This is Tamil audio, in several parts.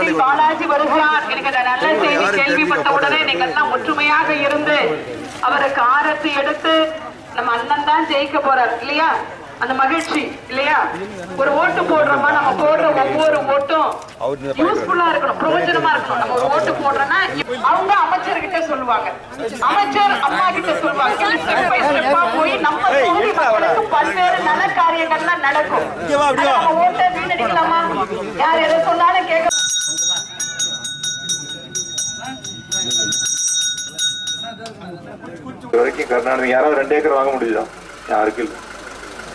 தளபதி பாலாஜி வருகிறார் என்கிற நல்ல செய்தி கேள்விப்பட்ட உடனே நீங்கள் எல்லாம் ஒற்றுமையாக இருந்து அவருக்கு ஆரத்தி எடுத்து நம்ம அண்ணன் தான் ஜெயிக்க போறார் இல்லையா, அந்த மகிழ்ச்சி இல்லையா. ஒரு ஓட்டு போடுறோமா, நம்ம போடுற ஒவ்வொரு ஓட்டும் யூஸ்ஃபுல்லா இருக்கணும், பிரயோஜனமா இருக்கணும். நம்ம ஒரு ஓட்டு போடுறோம்னா அவங்க அமைச்சர்கிட்ட சொல்லுவாங்க, அமைச்சர் அம்மா கிட்ட சொல்லுவாங்க, ஸ்டெப் பை ஸ்டெப்பா போய் நம்ம தொகுதி மக்களுக்கு பல்வேறு நல காரியங்கள்லாம் நடக்கும். நம்ம ஓட்டை வீணடிக்கலாமா? யார் எதை சொன்னாலும் கேட்க வரைக்கும் கருணாநிதி யாராவது 2 ஏக்கர் வாங்க முடியுதா? யாருக்கு இல்லை.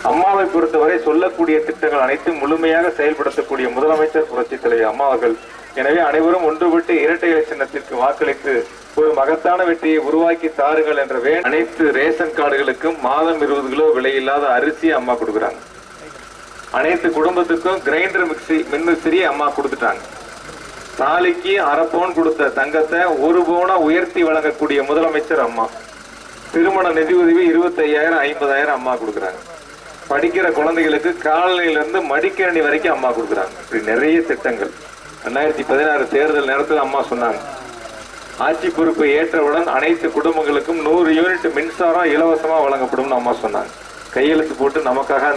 அம்மாவை பொறுத்தவரை சொல்லக்கூடிய திட்டங்கள் அனைத்தும் முழுமையாக செயல்படுத்தக்கூடிய முதலமைச்சர் புரட்சி தலைவர் அம்மா அவர்கள். எனவே அனைவரும் ஒன்றுபட்டு இரட்டை இலை சின்னத்திற்கு வாக்களித்து ஒரு மகத்தான வெற்றியை உருவாக்கி தாருங்கள் என்ற அனைத்து ரேஷன் கார்டுகளுக்கும் மாதம் 20 கிலோ விலையில்லாத அரிசி அம்மா கொடுக்குறாங்க. அனைத்து குடும்பத்துக்கும் கிரைண்டர் மிக்சி மின்மிக்சியை அம்மா கொடுத்துட்டாங்க. தாலிக்கு 1/2 பவுன் கொடுத்த தங்கத்தை 1 பவுனா உயர்த்தி வழங்கக்கூடிய முதலமைச்சர் அம்மா. திருமண நிதி உதவி 25,000 50,000 அம்மா கொடுக்குறாங்க. படிக்கிற குழந்தைகளுக்கு காலனிலிருந்து மடிக்கணி வரைக்கும் அம்மா கொடுக்குறாங்க. இப்படி நிறைய திட்டங்கள் 2016 தேர்தல் நேரத்தில் அம்மா சொன்னாங்க. ஆட்சி பொறுப்பை ஏற்றவுடன் அனைத்து குடும்பங்களுக்கும் 100 யூனிட் மின்சாரம் இலவசமா வழங்கப்படும் அம்மா சொன்னாங்க. கையெழுத்து போட்டு நமக்காக